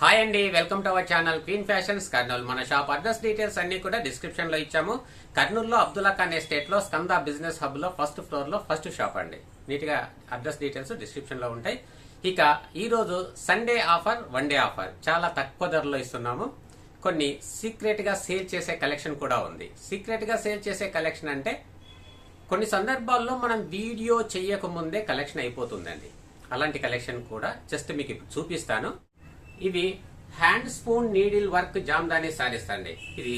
Hi అండి, welcome to our channel queen fashions Kurnool. మన shop address details అన్ని కూడా డిస్క్రిప్షన్ లో ఇచ్చాము. కర్నూలులో అబ్దుల్లా ఖాన్ ఎస్టేట్ లో స్కంద బిజినెస్ హబ్ లో ఫస్ట్ ఫ్లోర్ లో ఫస్ట్ షాప్ అండి. నీట్ గా అడ్రస్ డీటెయిల్స్ డిస్క్రిప్షన్ లో ఉంటాయి. ఇక ఈ రోజు Sunday offer, one day offer చాలా తక్కువ ధరలో ఇస్తున్నాము. కొన్ని సీక్రెట్ గా సేల్ చేసే కలెక్షన్ కూడా ఉంది. సీక్రెట్ గా సేల్ చేసే కలెక్షన్ అంటే కొన్ని సందర్భాల్లో మనం వీడియో చేయక ముందే కలెక్షన్ అయిపోతుందండి. అలాంటి కలెక్షన్ కూడా జస్ట్ మీకు చూపిస్తాను. ఇవి hand spoon needle work Jamdani saris అండి. ఇది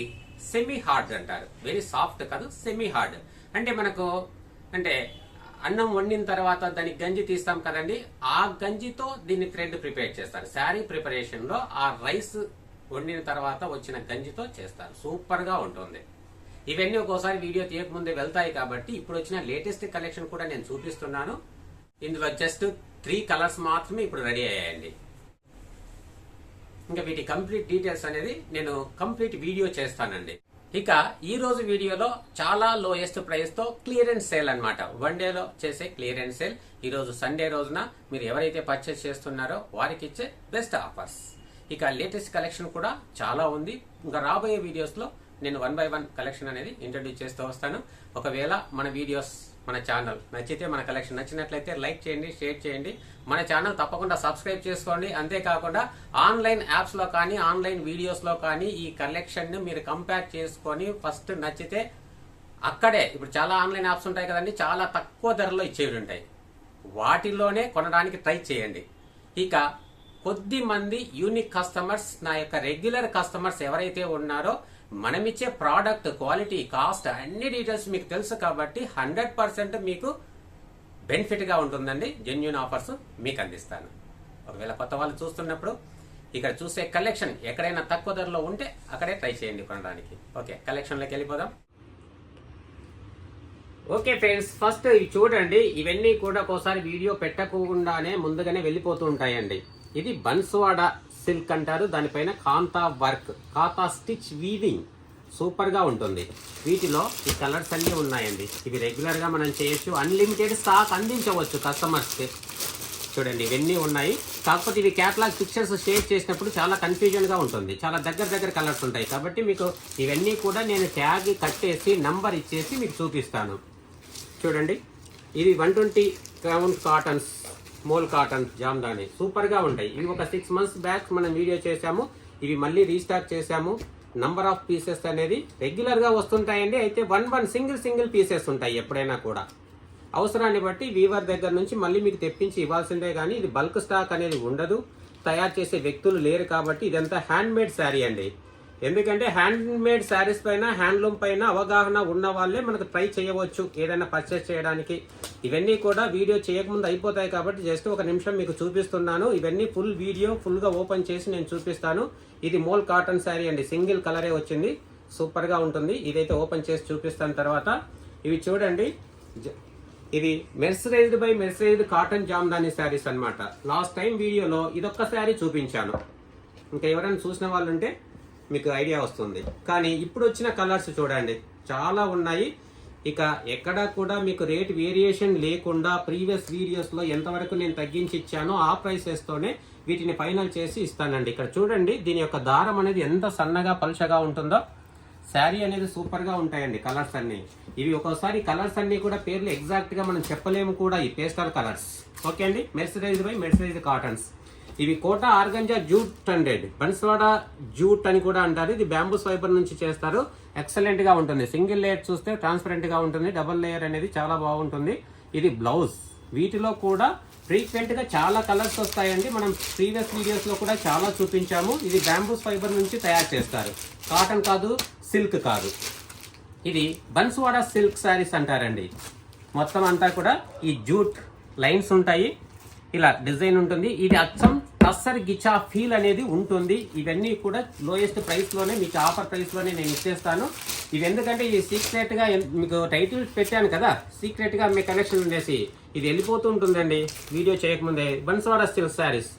సెమీ హార్డ్ అంటారు, వెరీ సాఫ్ట్ కాదు, సెమీ హార్డ్. అంటే మనకు అంటే అన్నం వండిన తర్వాత దానికి గంజి తీస్తాం కదండి, ఆ గంజితో దీన్ని థ్రెడ్ ప్రిపేర్ చేస్తారు. శారీ ప్రిపరేషన్ లో ఆ రైస్ వండిన తర్వాత వచ్చిన గంజితో చేస్తారు. సూపర్ గా ఉంటుంది. ఇవన్నీ ఒక్కోసారి వీడియో తీయకముందే వెళ్తాయి కాబట్టి ఇప్పుడు వచ్చిన లేటెస్ట్ కలెక్షన్ కూడా నేను చూపిస్తున్నాను. ఇందులో జస్ట్ 3 కలర్స్ మాత్రమే ఇప్పుడు రెడీ అయ్యాయండి. ఇంకా వీటి కంప్లీట్ డీటెయిల్స్ అనేది నేను కంప్లీట్ వీడియో చేస్తానండి. ఇక ఈ రోజు వీడియోలో చాలా లోయెస్ట్ ప్రైస్ తో క్లియరెన్స్ సేల్ అన్నమాట. వన్ డేలో చేసే క్లియరెన్స్ సేల్. ఈ రోజు సండే రోజున మీరు ఎవరైతే పర్చేస్ చేస్తున్నారో వారికి ఇచ్చే బెస్ట్ ఆఫర్స్. ఇక లేటెస్ట్ కలెక్షన్ కూడా చాలా ఉంది. ఇంకా రాబోయే వీడియోస్ లో నేను 1 by 1 కలెక్షన్ అనేది ఇంట్రడ్యూస్ చేస్తూ వస్తాను. ఒకవేళ మన వీడియోస్, మన ఛానల్ నచ్చితే, మన కలెక్షన్ నచ్చినట్లయితే లైక్ చేయండి, షేర్ చేయండి. మన ఛానల్ తప్పకుండా సబ్స్క్రైబ్ చేసుకోండి. అంతేకాకుండా ఆన్లైన్ యాప్స్ లో కానీ, ఆన్లైన్ వీడియోస్ లో కానీ ఈ కలెక్షన్ ని మీరు కంపేర్ చేసుకొని ఫస్ట్ నచ్చితే అక్కడే, ఇప్పుడు చాలా ఆన్లైన్ యాప్స్ ఉంటాయి కదండి, చాలా తక్కువ ధరలో ఇచ్చేవి ఉంటాయి, వాటిలోనే కొనడానికి ట్రై చేయండి. ఇక కొద్ది మంది యూనిక్ కస్టమర్స్, నా యొక్క రెగ్యులర్ కస్టమర్స్ ఎవరైతే ఉన్నారో మనమిచ్చే ప్రోడక్ట్ క్వాలిటీ, కాస్ట్ అన్ని డీటెయిల్స్ మీకు తెలుసు కాబట్టి 100% మీకు బెనిఫిట్ గా ఉంటుందండి. జెన్యూన్ ఆఫర్స్ మీకు అందిస్తాను. ఒకవేళ కొత్త వాళ్ళు చూస్తున్నప్పుడు ఇక్కడ చూసే కలెక్షన్ ఎక్కడైనా తక్కువ ధరలో ఉంటే అక్కడే ట్రై చేయండి కొనడానికి. ఓకే, కలెక్షన్లోకి వెళ్ళిపోదాం. ఓకే ఫ్రెండ్స్, ఫస్ట్ ఇవి చూడండి. ఇవన్నీ కూడా ఒకసారి వీడియో పెట్టకుండానే ముందుగానే వెళ్ళిపోతూ ఉంటాయండి. ఇది బన్స్వాడా సిల్క్ అంటారు, దానిపైన కాంతా వర్క్, కాంతా స్టిచ్ వీవింగ్ సూపర్ గా ఉంటుంది. వీటిలో ఈ కలర్స్ అన్ని ఉన్నాయండి. ఇవి రెగ్యులర్ గా మనం చేయొచ్చు, అన్లిమిటెడ్ స్టాక్ అందించవచ్చు కస్టమర్స్ కి. చూడండి ఇవన్నీ ఉన్నాయి. కాకపోతే ఇవి క్యాటలాగ్ పిక్చర్స్ షేర్ చేసినప్పుడు చాలా కన్ఫ్యూజన్ గా ఉంటుంది, చాలా దగ్గర కలర్స్ ఉంటాయి. కాబట్టి మీకు ఇవన్నీ కూడా నేను ట్యాగ్ కట్టేసి నంబర్ ఇచ్చేసి మీకు చూపిస్తాను. చూడండి, ఇది 120 count cottons, mole cotton Jamdani super గా ఉంటాయి. ఇవి ఒక 6 months బ్యాక్ మనం వీడియో చేశాము. ఇవి మళ్ళీ రీస్టాక్ చేశాము. నంబర్ ఆఫ్ పీసెస్ అనేది రెగ్యులర్ గా వస్తుంటాయండి. అయితే 1 సింగిల్ పీసెస్ ఉంటాయి ఎప్పుడైనా కూడా. అవసరాన్ని బట్టి వీవర్ దగ్గర నుంచి మళ్ళీ మీకు తెప్పించి ఇవ్వాల్సిందే, కానీ ఇది బల్క్ స్టాక్ అనేది ఉండదు. తయారు చేసే వ్యక్తులు లేరు కాబట్టి ఇదంతా హ్యాండ్ మేడ్ శారీ అండి. ఎందుకంటే హ్యాండ్ మేడ్ శారీస్ పైన, హ్యాండ్లూమ్ పైన అవగాహన ఉన్న వాళ్ళే మనకు ట్రై చేయవచ్చు ఏదైనా పర్చేస్ చేయడానికి. ఇవన్నీ కూడా వీడియో చేయకముందు అయిపోతాయి కాబట్టి జస్ట్ ఒక నిమిషం మీకు చూపిస్తున్నాను. ఇవన్నీ ఫుల్ వీడియో ఫుల్ గా ఓపెన్ చేసి నేను చూపిస్తాను. ఇది మోల్ కాటన్ శారీ అండి, సింగిల్ కలరే వచ్చింది, సూపర్ గా ఉంటుంది. ఇదైతే ఓపెన్ చేసి చూపిస్తాను తర్వాత. ఇవి చూడండి, ఇది మెర్సరైజ్డ్ కాటన్ జామ్దాని శారీస్ అన్నమాట. లాస్ట్ టైం వీడియోలో ఇదొక్క శారీ చూపించాను. ఇంకా ఎవరైనా చూసిన వాళ్ళు ఉంటే మీకు ఐడియా వస్తుంది. కానీ ఇప్పుడు వచ్చిన కలర్స్ చూడండి, చాలా ఉన్నాయి. ఇక ఎక్కడా కూడా మీకు రేట్ వేరియేషన్ లేకుండా ప్రీవియస్ వీడియోస్ లో ఎంతవరకు నేను తగ్గించి ఇచ్చానో ఆ ప్రైసెస్ తోనే వీటిని ఫైనల్ చేసి ఇస్తానండి. ఇక్కడ చూడండి, దీని యొక్క దారం అనేది ఎంత సన్నగా పలుచగా ఉంటుందో. శారీ అనేది సూపర్ గా ఉంటాయండి కలర్స్ అన్ని. ఇవి ఒక్కోసారి కలర్స్ అన్ని కూడా పేర్లు ఎగ్జాక్ట్ గా మనం చెప్పలేము కూడా, ఈ పేస్టల్ కలర్స్. ఓకే అండి, మెర్సరైజ్డ్ కాటన్స్. ఇవి కోటా ఆర్గంజా జూట్ 100, బన్స్వాడా జూట్ అని కూడా అంటారు. ఇది బ్యాంబూస్ ఫైబర్ నుంచి చేస్తారు. ఎక్సలెంట్ గా ఉంటుంది. సింగిల్ లేయర్ చూస్తే ట్రాన్స్పరెంట్ గా ఉంటుంది, డబుల్ లేయర్ అనేది చాలా బాగుంటుంది. ఇది బ్లౌజ్. వీటిలో కూడా ఫ్రీక్వెంట్ గా చాలా కలర్స్ వస్తాయండి. మనం ప్రీవియస్ వీడియోస్ లో కూడా చాలా చూపించాము. ఇది బ్యాంబూస్ ఫైబర్ నుంచి తయారు చేస్తారు, కాటన్ కాదు, సిల్క్ కాదు. ఇది బన్స్వాడా సిల్క్ శారీస్ అంటారండి. మొత్తం అంతా కూడా ఈ జూట్ లైన్స్ ఉంటాయి, ఇలా డిజైన్ ఉంటుంది. ఇది అచ్చం టస్సర్ గిచా ఫీల్ అనేది ఉంటుంది. ఇవన్నీ కూడా లోయెస్ట్ ప్రైస్ లోనే, మీకు ఆఫర్ ప్రైస్ లోనే నేను ఇచ్చేస్తాను. ఇవి ఎందుకంటే ఇది సీక్రెట్ గా మీకు టైటిల్ పెట్టాను కదా, సీక్రెట్ గా మీ కలెక్షన్ ఉండేసి ఇది వెళ్ళిపోతూ ఉంటుందండి వీడియో చేయకముందే. బన్స్వాడా సిల్క్ శారీస్,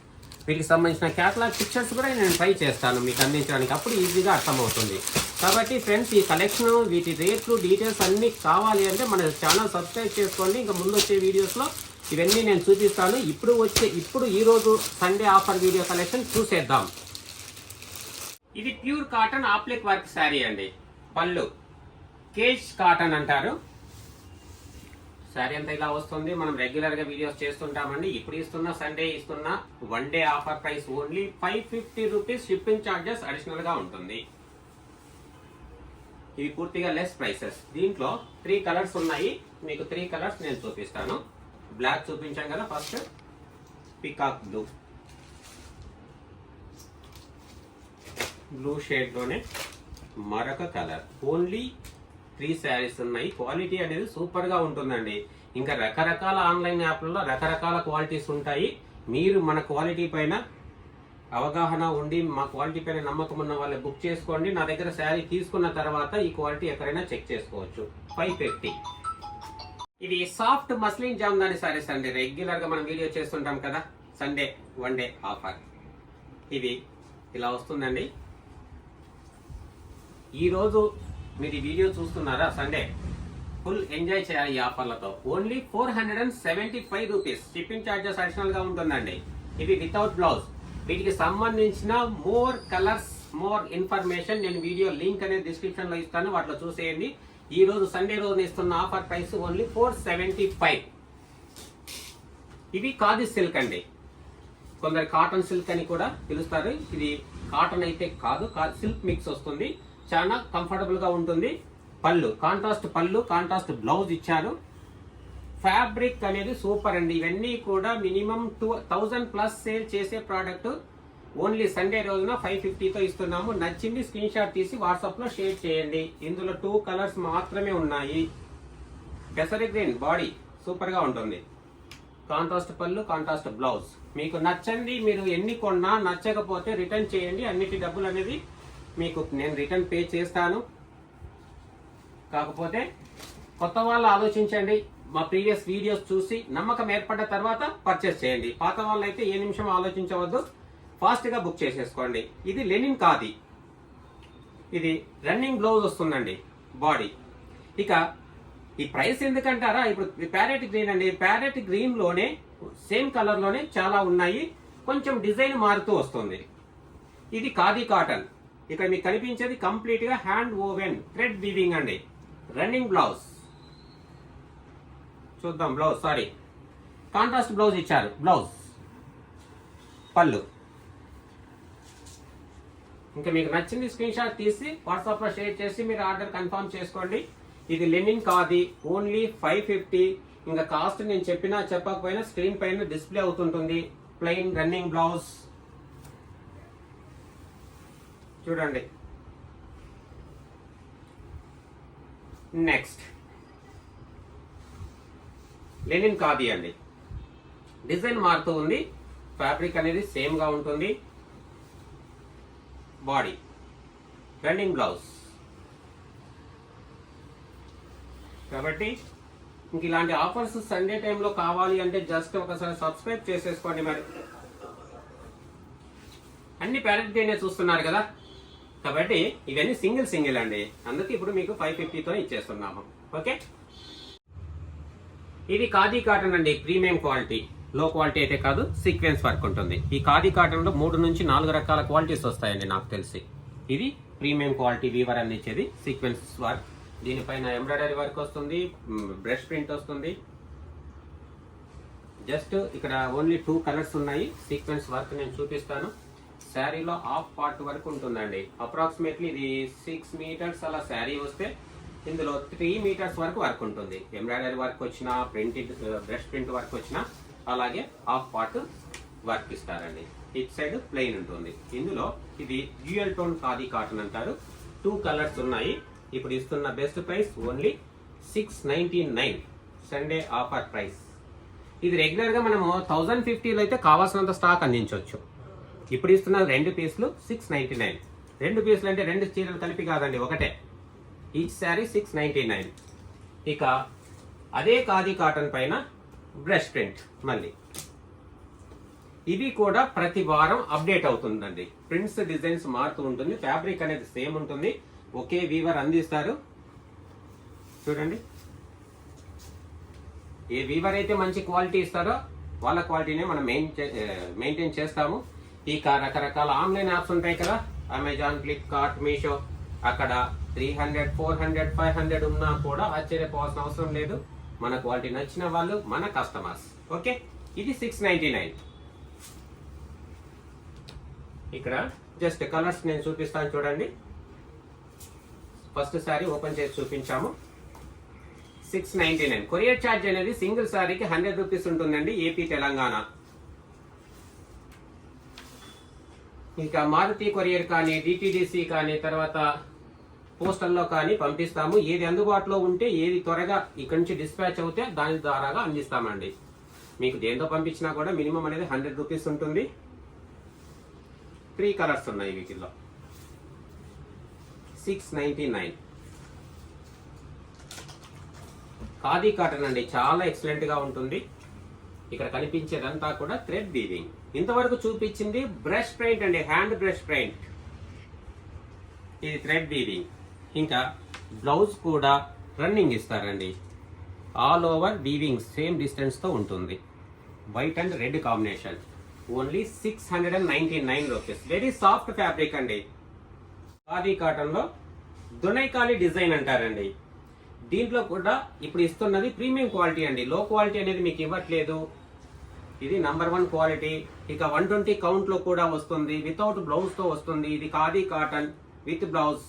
వీటికి సంబంధించిన క్యాటలాగ్ పిక్చర్స్ కూడా నేను ట్రై చేస్తాను మీకు అందించడానికి, అప్పుడు ఈజీగా అర్థమవుతుంది. కాబట్టి ఫ్రెండ్స్, ఈ కలెక్షన్, వీటి రేట్లు, డీటెయిల్స్ అన్ని కావాలి అంటే మన ఛానల్ సబ్స్క్రైబ్ చేసుకోండి. ఇంకా ముందు వచ్చే వీడియోస్లో ఇవన్నీ నేను చూపిస్తాను. ఇప్పుడు ఈ రోజు సండే ఆఫర్ వీడియో కలెక్షన్ చూసేద్దాం. ఇది ప్యూర్ కాటన్ ఆప్లిక్ వర్క్ శారీ అండి. పళ్ళు కేష్ కాటన్ అంటారు. శారీ అంతా ఇలా వస్తుంది. మనం రెగ్యులర్ గా వీడియోస్ చేస్తుంటామండి. ఇప్పుడు ఇస్తున్న సండే ఇస్తున్న 1 day offer price only 550 rupees. Shipping charges additional గా ఉంటుంది. ఇవి పూర్తిగా లెస్ ప్రైసెస్. దీంట్లో 3 కలర్స్ ఉన్నాయి. మీకు 3 కలర్స్ నేను చూపిస్తాను. బ్లాక్ చూపించాం కదా ఫస్ట్, పికాక్ బ్లూ షేడ్ లోనే మరొక కలర్. ఓన్లీ 3 శారీస్ ఉన్నాయి. క్వాలిటీ అనేది సూపర్ గా ఉంటుందండి. ఇంకా రకరకాల ఆన్లైన్ యాప్లలో రకరకాల క్వాలిటీస్ ఉంటాయి. మీరు మన క్వాలిటీ పైన అవగాహన ఉండి మా క్వాలిటీ పైన నమ్మకం ఉన్న వాళ్ళు బుక్ చేసుకోండి. నా దగ్గర శారీ తీసుకున్న తర్వాత ఈ క్వాలిటీ ఎక్కడైనా చెక్ చేసుకోవచ్చు. 550. ఇది సాఫ్ట్ మస్లిన్ జామ్దాని శారీస్ అండి. రెగ్యులర్ గా మనం వీడియో చేస్తుంటాం కదా, సండే 1 డే ఆఫర్. ఇది ఇలా వస్తుందండి. ఈ రోజు మీరు ఈ వీడియో చూస్తున్నారా, సండే ఫుల్ ఎంజాయ్ చేయాలి ఈ ఆఫర్లతో. Only 475 rupees. Shipping charges additional గా ఉంటుందండి. ఇవి వితౌట్ బ్లౌజ్. వీటికి సంబంధించిన మోర్ కలర్స్, మోర్ ఇన్ఫర్మేషన్ నేను వీడియో లింక్ అనేది డిస్క్రిప్షన్ లో ఇస్తాను. వాటిలో చూసేయండి. ఈ రోజు సండే రోజు ఇస్తున్న ఆఫర్ ప్రైస్ ఓన్లీ 475. ఇవి ఖాదీ సిల్క్ అండి. కొందరు కాటన్ సిల్క్ అని కూడా పిలుస్తారు. ఇది కాటన్ అయితే కాదు, సిల్క్ మిక్స్ వస్తుంది. చాలా కంఫర్టబుల్ గా ఉంటుంది. పళ్ళు కాంట్రాస్ట్ పళ్ళు, కాంట్రాస్ట్ బ్లౌజ్ ఇచ్చారు. ఫ్యాబ్రిక్ అనేది సూపర్ అండి. ఇవన్నీ కూడా మినిమం 2000 ప్లస్ సేల్ చేసే ప్రోడక్ట్. ఓన్లీ సండే రోజున 550తో ఇస్తున్నాము. నచ్చింది స్క్రీన్ షాట్ తీసి వాట్సాప్ లో షేర్ చేయండి. ఇందులో 2 కలర్స్ మాత్రమే ఉన్నాయి. పెసరి గ్రీన్ బాడీ సూపర్ గా ఉంటుంది. కాంట్రాస్ట్ పళ్ళు, కాంట్రాస్ట్ బ్లౌజ్. మీకు నచ్చండి, మీరు ఎన్ని కొన్నా నచ్చకపోతే రిటర్న్ చేయండి. అన్నిటి డబ్బులు అనేది మీకు నేను రిటర్న్ పే చేస్తాను. కాకపోతే కొత్త వాళ్ళు ఆలోచించండి. మా ప్రీవియస్ వీడియోస్ చూసి నమ్మకం ఏర్పడ్డ తర్వాత పర్చేస్ చేయండి. పాత వాళ్ళు అయితే ఏ నిమిషం ఆలోచించవద్దు, ఫాస్ట్ గా బుక్ చేసేసుకోండి. ఇది లెనిన్ ఖాదీ. ఇది రన్నింగ్ బ్లౌజ్ వస్తుందండి బాడీ. ఇక ఈ ప్రైస్ ఎందుకంటారా, ఇప్పుడు ప్యారెట్ గ్రీన్ అండి. ప్యారెట్ గ్రీన్ లోనే సేమ్ కలర్ లోనే చాలా ఉన్నాయి. కొంచెం డిజైన్ మారుతూ వస్తుంది. ఇది ఖాదీ కాటన్. ఇక్కడ మీకు కనిపించేది కంప్లీట్ గా హ్యాండ్ ఓవెన్ థ్రెడ్ వీవింగ్ అండి. రన్నింగ్ బ్లౌజ్ చూద్దాం. బ్లౌజ్ సారీ కాంట్రాస్ట్ బ్లౌజ్ ఇచ్చారు. బ్లౌజ్ పళ్ళు. ఇంకా మీకు నచ్చింది స్క్రీన్ షాట్ తీసి వాట్సాప్ లో షేర్ చేసి మీరు ఆర్డర్ కన్ఫర్మ్ చేసుకోండి. ఇది లెనిన్ ఖాదీ. ఓన్లీ 550. ఇంకా కాస్ట్ నేను చెప్పినా చెప్పకపోయినా స్క్రీన్ పైన డిస్ప్లే అవుతుంటుంది. ప్లెయిన్ రన్నింగ్ బ్లౌజ్ చూడండి. నెక్స్ట్ లెనిన్ ఖాదీ అండి. డిజైన్ మారుతూ ఉంది. ఫ్యాబ్రిక్ అనేది సేమ్ గా ఉంటుంది. Body running blouse. కాబట్టి ఇంక ఇలాంటి ఆఫర్స్ సండే టైంలో కావాలి అంటే జస్ట్ ఒకసారి సబ్స్క్రైబ్ చేసేసుకోండి. మరి అన్ని ప్యారెట్ గ్రీనే చూస్తున్నారు కదా, కాబట్టి ఇవన్నీ సింగిల్ అండి. అందుకే ఇప్పుడు మీకు 550తో ఇచ్చేస్తున్నాము. ఓకే, ఇది ఖాదీ కాటన్ అండి. ప్రీమియం క్వాలిటీ, లో క్వాలిటీ అయితే కాదు, సీక్వెన్స్ వర్క్ ఉంటుంది. ఈ ఖాదీ కాటన్ లో 3 నుంచి 4 రకాల క్వాలిటీస్ వస్తాయండి నాకు తెలిసి. ఇది ప్రీమియం క్వాలిటీ వీవర్ అందించేది సీక్వెన్స్ వర్క్. దీనిపైన ఎంబ్రాయిడరీ వర్క్ వస్తుంది, బ్రష్ ప్రింట్ వస్తుంది. జస్ట్ ఇక్కడ ఓన్లీ 2 కలర్స్ ఉన్నాయి. సీక్వెన్స్ వర్క్ నేను చూపిస్తాను. శారీలో హాఫ్ పార్ట్ వరకు ఉంటుందండి. అప్రాక్సిమేట్లీ ఇది 6 మీటర్స్ అలా శారీ వస్తే ఇందులో 3 మీటర్స్ వరకు వర్క్ ఉంటుంది. ఎంబ్రాయిడరీ వర్క్ వచ్చినా, ప్రింటెడ్ బ్రష్ ప్రింట్ వర్క్ వచ్చినా, అలాగే హాఫ్ పార్ట్ వర్క్ ఇస్తారండి. ఇట్ సైడ్ ప్లెయిన్ ఉంటుంది. ఇందులో ఇది డ్యూయల్ టోన్ ఖాదీ కాటన్ అంటారు. 2 కలర్స్ ఉన్నాయి. ఇప్పుడు ఇస్తున్న best price only 699. Sunday offer price. ఇది రెగ్యులర్ గా మనము 1050లో అయితే కావాల్సినంత స్టాక్ అందించవచ్చు. ఇప్పుడు ఇస్తున్న 2 పీసులు 699. 2 పీసులు అంటే 2 చీరలు కలిపి కాదండి, ఒకటే. ఈచ్ శారీ 699. ఇక అదే ఖాదీ కాటన్ పైన బ్రష్ ప్రింట్. మళ్ళీ ఇవి కూడా ప్రతి వారం అప్డేట్ అవుతుందండి. ప్రింట్స్, డిజైన్స్ మారుతూ ఉంటుంది. ఫ్యాబ్రిక్ అనేది సేమ్ ఉంటుంది. ఒకే వీవర్ అందిస్తారు. చూడండి, ఏ వీవర్ అయితే మంచి క్వాలిటీ ఇస్తారో వాళ్ళ క్వాలిటీనే మనం మెయింటైన్ చేస్తాము. ఇక రకరకాల ఆన్లైన్ యాప్స్ ఉంటాయి కదా, అమెజాన్, ఫ్లిప్కార్ట్, మీషో అక్కడ 300, 400, 500 ఉన్నా కూడా ఆశ్చర్యపోవాల్సిన అవసరం లేదు. మన క్వాలిటీ నచ్చిన వాళ్ళు మన కస్టమర్స్. ఓకే, ఇది 699. ఇక్కడ జస్ట్ కలర్స్ నేను చూపిస్తాను చూడండి. ఫస్ట్ సారీ ఓపెన్ చేసి చూపించాము. 699. కొరియర్ ఛార్జ్ అనేది సింగిల్ సారీకి 100 రూపీస్ ఉంటుందండి, ఏపీ తెలంగాణ. ఇంకా మారుతి కొరియర్ కానీ, డిటిడిసి కానీ, తర్వాత పోస్టల్లో కానీ పంపిస్తాము. ఏది అందుబాటులో ఉంటే, ఏది త్వరగా ఇక్కడి నుంచి డిస్పాచ్ అవుతే దాని ద్వారాగా అందిస్తామండి. మీకు దేంతో పంపించినా కూడా మినిమం అనేది 100 రూపీస్ ఉంటుంది. 3 కలర్స్ ఉన్నాయి వీటిల్లో. 699. ఖాదీ కాటన్ అండి, చాలా ఎక్సలెంట్ గా ఉంటుంది. ఇక్కడ కనిపించేదంతా కూడా థ్రెడ్ వీవింగ్. ఇంతవరకు చూపించింది బ్రష్ పెయింట్ అండి, హ్యాండ్ బ్రష్ పెయింట్. ఇది థ్రెడ్ వీవింగ్. ఇంకా బ్లౌజ్ కూడా రన్నింగ్ ఇస్తారండి. All over weaving same distance తో ఉంటుంది. White and red combination. Only 699 rupees. Very soft fabric అండి. ఖాదీ కాటన్ లో దునైకాలి డిజైన్ అంటారండి. దీంట్లో కూడా ఇప్పుడు ఇస్తున్నది ప్రీమియం క్వాలిటీ అండి. లో క్వాలిటీ అనేది మీకు ఇవ్వట్లేదు. ఇది నంబర్ 1 క్వాలిటీ. ఇక 120 కౌంట్ లో కూడా వస్తుంది, వితౌట్ బ్లౌజ్ తో వస్తుంది. ఇది ఖాదీ కాటన్ విత్ బ్లౌజ్.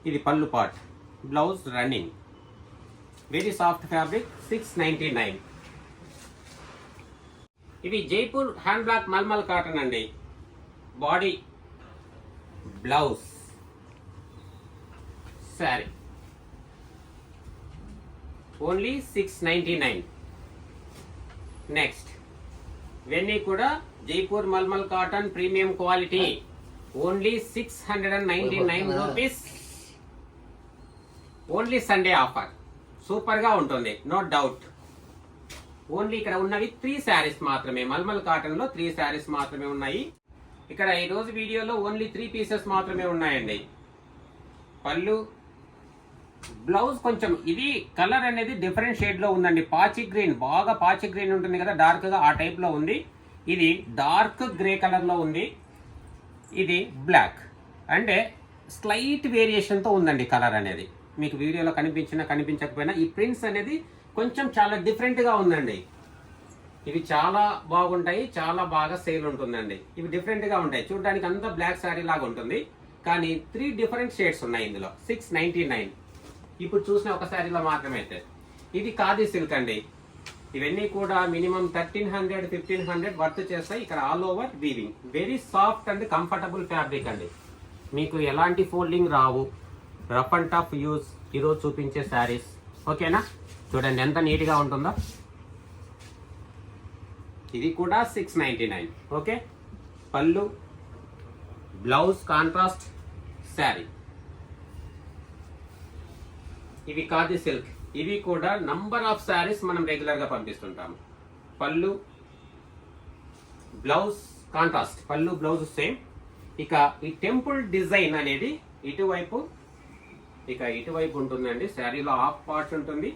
ఇది pallu part, blouse running. Very soft fabric. 699. ఇవి Jaipur hand block malmal cotton అండి. Body, blouse, sari. Only 699. Next ఇవన్నీ కూడా Jaipur malmal cotton premium quality. Only 699 rupees. Only Sunday offer. Super గా ఉంటుంది, నో డౌట్. ఓన్లీ ఇక్కడ ఉన్నవి 3 శారీస్ మాత్రమే. మల్మల్ కాటన్ లో 3 శారీస్ మాత్రమే ఉన్నాయి. ఇక్కడ ఈ రోజు వీడియోలో ఓన్లీ 3 పీసెస్ మాత్రమే ఉన్నాయండి. పళ్ళు, బ్లౌజ్ కొంచెం ఇది కలర్ అనేది డిఫరెంట్ షేడ్ లో ఉందండి. పాచి గ్రీన్, బాగా పాచి గ్రీన్ ఉంటుంది కదా, డార్క్ గా ఆ టైప్ లో ఉంది. ఇది డార్క్ గ్రే కలర్ లో ఉంది. ఇది బ్లాక్, అంటే స్లైట్ వేరియేషన్ తో ఉందండి కలర్ అనేది. మీకు వీడియోలో కనిపించినా కనిపించకపోయినా ఈ ప్రింట్స్ అనేది కొంచెం చాలా డిఫరెంట్ గా ఉందండి. ఇవి చాలా బాగుంటాయి, చాలా బాగా సేల్ ఉంటుందండి. ఇవి డిఫరెంట్ గా ఉంటాయి. చూడడానికి అంతా బ్లాక్ శారీ లాగా ఉంటుంది, కానీ 3 డిఫరెంట్ షేడ్స్ ఉన్నాయి ఇందులో. 699. ఇప్పుడు చూసిన ఒక శారీలో మాత్రమే. అయితే ఇది ఖాదీ సిల్క్ అండి. ఇవన్నీ కూడా మినిమం 1300, 1500 వర్త్ చేస్తాయి. ఇక్కడ all over weaving. Very soft and comfortable fabric అండి. మీకు ఎలాంటి folding Rao. Rough and tough use ఈరోజు చూపించే శారీస్. ఓకేనా, చూడండి ఎంత నీట్ గా ఉంటుందో. ఇది కూడా 699. ఓకే, పళ్ళు, బ్లౌజ్ కాంట్రాస్ట్, శారీ. ఇవి ఖాదీ సిల్క్. ఇవి కూడా నంబర్ ఆఫ్ శారీస్ మనం రెగ్యులర్ గా పంపిస్తుంటాము. పళ్ళు, బ్లౌజ్ కాంట్రాస్ట్. పళ్ళు బ్లౌజ్ సేమ్. ఇక ఈ టెంపుల్ డిజైన్ అనేది ఇటువైపు ఉంటుందండి. శారీలో హాఫ్ పార్ట్ ఉంటుంది.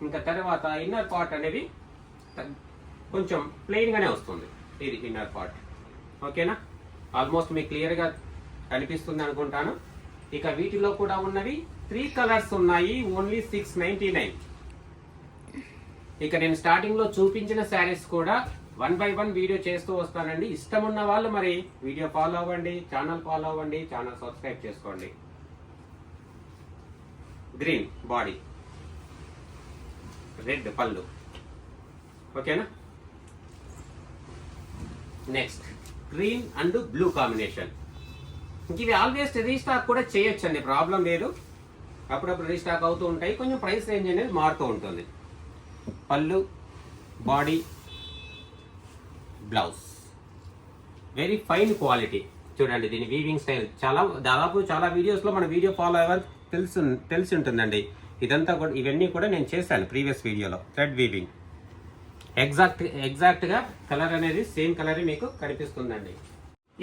ఇంకా తర్వాత ఇన్నర్ పార్ట్ అనేది కొంచెం ప్లెయిన్ గానే వస్తుంది. ఇది ఇన్నర్ పార్ట్. ఓకేనా, ఆల్మోస్ట్ మీకు క్లియర్ గా కనిపిస్తుంది అనుకుంటాను. ఇక వీటిలో కూడా ఉన్నవి 3 కలర్స్ ఉన్నాయి. ఓన్లీ 699. ఇక నేను స్టార్టింగ్ లో చూపించిన శారీస్ కూడా 1 by 1 వీడియో చేస్తూ వస్తానండి. ఇష్టం ఉన్న వాళ్ళు మరి వీడియో ఫాలో అవ్వండి, ఛానల్ ఫాలో అవ్వండి, ఛానల్ సబ్స్క్రైబ్ చేసుకోండి. గ్రీన్ బాడీ, రెడ్ పళ్ళు. ఓకేనా, next green and blue combination. ఇవి ఆల్వేస్ రీస్టాక్ కూడా చేయొచ్చండి, ప్రాబ్లం లేదు. అప్పుడప్పుడు రీస్టాక్ అవుతూ ఉంటాయి. కొంచెం ప్రైస్ రేంజ్ అనేది మారుతూ ఉంటుంది. పళ్ళు, body, blouse. Very fine quality. చూడండి దీని వీవింగ్ స్టైల్ దాదాపు చాలా వీడియోస్ లో మన వీడియో ఫాలో అయ్యే తెలిసి ఉంటుందండి. ఇదంతా కూడా ఇవన్నీ కూడా నేను చేశాను ప్రీవియస్ వీడియోలో. థ్రెడ్ వీవింగ్ ఎగ్జాక్ట్ గా కలర్ అనేది సేమ్ కలర్ మీకు కనిపిస్తుందండి.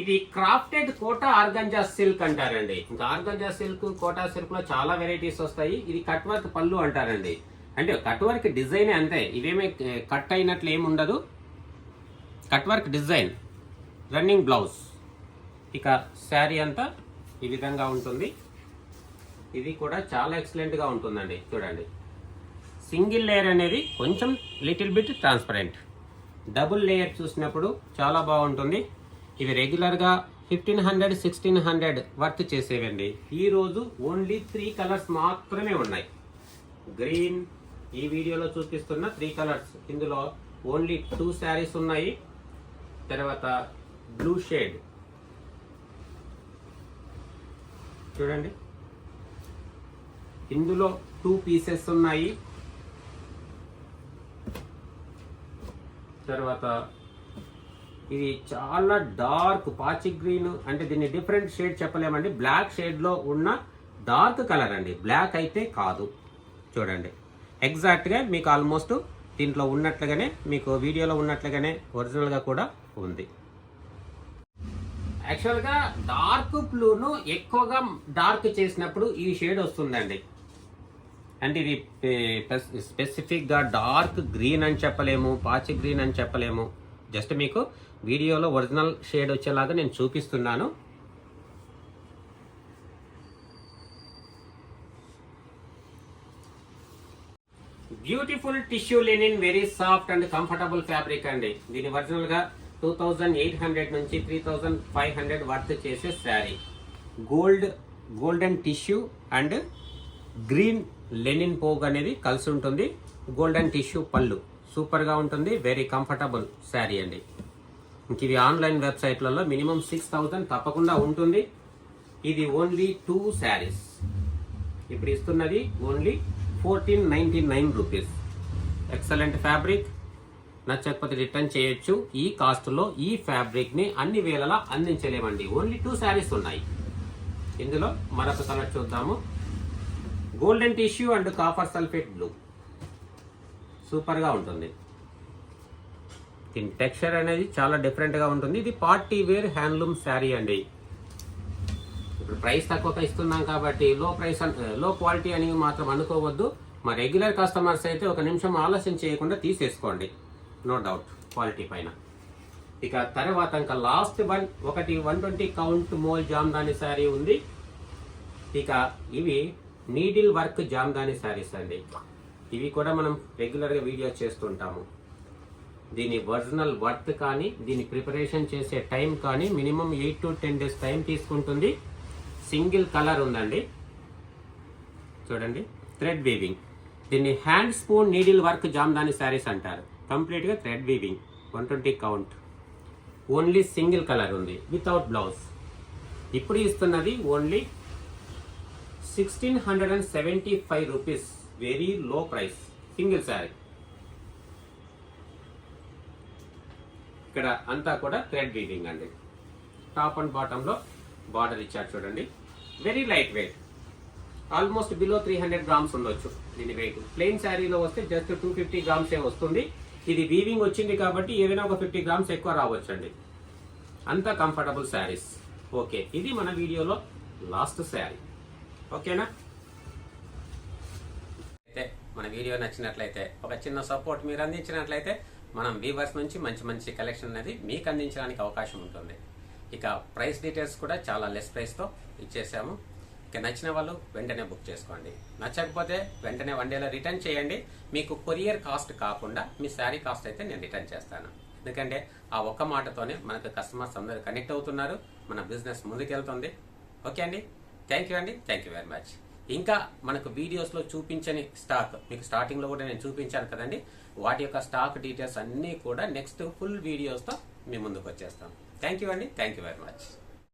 ఇది క్రాఫ్టెడ్ కోటా ఆర్గంజా సిల్క్ అంటారండి. ఇంకా ఆర్గంజా సిల్క్, కోటా సిల్క్ లో చాలా వెరైటీస్ వస్తాయి. ఇది కట్ వర్క్ పళ్ళు అంటారండి. అంటే కట్ వర్క్ డిజైన్ అంతే, ఇవేమీ కట్ అయినట్లు ఏమి ఉండదు. Cut work design running blouse. ఇక శారీ అంతా ఈ విధంగా ఉంటుంది. ఇది కూడా చాలా ఎక్సలెంట్గా ఉంటుందండి. చూడండి, సింగిల్ లేయర్ అనేది కొంచెం little bit transparent, double layer చూసినప్పుడు చాలా బాగుంటుంది. ఇవి రెగ్యులర్గా 1500 1600 వర్త్ చేసేవండి. ఈరోజు ఓన్లీ 3 కలర్స్ మాత్రమే ఉన్నాయి. గ్రీన్, ఈ వీడియోలో చూపిస్తున్న 3 కలర్స్. ఇందులో ఓన్లీ 2 శారీస్ ఉన్నాయి. తర్వాత బ్లూ షేడ్ చూడండి, ఇందులో 2 పీసెస్ ఉన్నాయి. తర్వాత ఇది చాలా డార్క్ పాచి గ్రీన్, అంటే దీన్ని డిఫరెంట్ షేడ్ చెప్పలేమండి. బ్లాక్ షేడ్లో ఉన్న డార్క్ కలర్ అండి, బ్లాక్ అయితే కాదు. చూడండి, ఎగ్జాక్ట్గా మీకు ఆల్మోస్ట్ దీంట్లో ఉన్నట్లుగానే, మీకు వీడియోలో ఉన్నట్లుగానే ఒరిజినల్గా కూడా ఉంది. యాక్చువల్గా డార్క్ బ్లూను ఎక్కువగా డార్క్ చేసినప్పుడు ఈ షేడ్ వస్తుందండి. అంటే ఇది స్పెసిఫిక్గా డార్క్ గ్రీన్ అని చెప్పలేము, పాచి గ్రీన్ అని చెప్పలేము. జస్ట్ మీకు వీడియోలో ఒరిజినల్ షేడ్ వచ్చేలాగా నేను చూపిస్తున్నాను. Beautiful tissue linen, very soft and comfortable fabric అండి. దీని ఒరిజినల్ గా 2800 నుంచి 3500 వర్త్ చేసే sari. Golden tissue and green linen పోగ్ అనేది కలిసి ఉంటుంది. గోల్డెన్ టిష్యూ పళ్ళు సూపర్ గా ఉంటుంది. వెరీ కంఫర్టబుల్ శారీ అండి. ఇంక ఇవి ఆన్లైన్ వెబ్సైట్లలో మినిమం 6000 తప్పకుండా ఉంటుంది. ఇది ఓన్లీ 2 శారీస్. ఇప్పుడు ఇస్తున్నది ఓన్లీ 1499 రూపీస్. Excellent fabric. నచ్చకపోతే రిటర్న్ చేయొచ్చు. ఈ కాస్ట్లో ఈ ఫ్యాబ్రిక్ ని అన్ని వేళలా అందించలేమండి. ఓన్లీ 2 శారీస్ ఉన్నాయి. ఇందులో మరొక కలర్ చూద్దాము. Golden tissue and copper sulphate blue super గా ఉంటుంది. దీని టెక్స్చర్ అనేది చాలా డిఫరెంట్ గా ఉంటుంది. ఇది పార్టీ వేర్ హ్యాండ్లూమ్ శారీ అండి. ఇప్పుడు ప్రైస్ తక్కువగా ఇస్తున్నాం కాబట్టి లో క్వాలిటీ అని మాత్రం అనుకోవద్దు. మా రెగ్యులర్ కస్టమర్స్ అయితే ఒక నిమిషం ఆలస్యం చేయకుండా తీసేసుకోండి, నో డౌట్ క్వాలిటీ పైన. ఇక తర్వాత ఇంకా లాస్ట్ ఒకటి 120 కౌంట్ మోల్ జామ్దాని శారీ ఉంది. ఇక ఇవి నీడిల్ వర్క్ జామ్దాని శారీస్ అండి. ఇవి కూడా మనం రెగ్యులర్గా వీడియో చేస్తుంటాము. దీని ఒరిజినల్ వర్త్ కానీ దీని ప్రిపరేషన్ చేసే టైం కానీ మినిమం 8 to 10 days టైం తీసుకుంటుంది. సింగిల్ కలర్ ఉందండి. చూడండి, థ్రెడ్ వీవింగ్. దీన్ని hand spoon needle work Jamdani saris అంటారు. కంప్లీట్గా thread weaving, 120 count. Only single colour ఉంది వితౌట్ బ్లౌజ్. ఇప్పుడు ఇస్తున్నది only 1675 rupees. Very low price, single sari. ఇక్కడ అంతా కూడా థ్రెడ్ వీవింగ్ అండి. టాప్ అండ్ బాటమ్ లో బార్డర్ ఇచ్చారు చూడండి. Very light weight, almost below 300 grams ఉండొచ్చు దీని వెయిట్. ప్లెయిన్ శారీలో వస్తే జస్ట్ 250 గ్రామ్స్ వస్తుంది. ఇది వీవింగ్ వచ్చింది కాబట్టి ఏదైనా ఒక 50 గ్రామ్స్ ఎక్కువ రావచ్చండి. అంత కంఫర్టబుల్ శారీస్. ఓకే, ఇది మన వీడియోలో లాస్ట్ శారీ. ఓకేనా? అయితే మన వీడియో నచ్చినట్లయితే ఒక చిన్న సపోర్ట్ మీరు అందించినట్లయితే మనం వీవర్స్ నుంచి మంచి మంచి కలెక్షన్ అనేది మీకు అందించడానికి అవకాశం ఉంటుంది. ఇక ప్రైస్ డీటెయిల్స్ కూడా చాలా లెస్ ప్రైస్తో ఇచ్చేసాము. ఇక నచ్చిన వాళ్ళు వెంటనే బుక్ చేసుకోండి. నచ్చకపోతే వెంటనే 1 డేలో రిటర్న్ చేయండి. మీకు కొరియర్ కాస్ట్ కాకుండా మీ శారీ కాస్ట్ అయితే నేను రిటర్న్ చేస్తాను. ఎందుకంటే ఆ ఒక్క మాటతోనే మనకు కస్టమర్స్ అందరూ కనెక్ట్ అవుతున్నారు, మన బిజినెస్ ముందుకెళ్తుంది. ఓకే అండి, థ్యాంక్ యూ అండి, థ్యాంక్ యూ వెరీ మచ్. ఇంకా మనకు వీడియోస్లో చూపించని స్టాక్ మీకు స్టార్టింగ్లో కూడా నేను చూపించాను కదండి, వాటి యొక్క స్టాక్ డీటెయిల్స్ అన్నీ కూడా నెక్స్ట్ ఫుల్ వీడియోస్తో మీ ముందుకు వచ్చేస్తాం. థ్యాంక్ యూ అండి, థ్యాంక్ యూ వెరీ మచ్.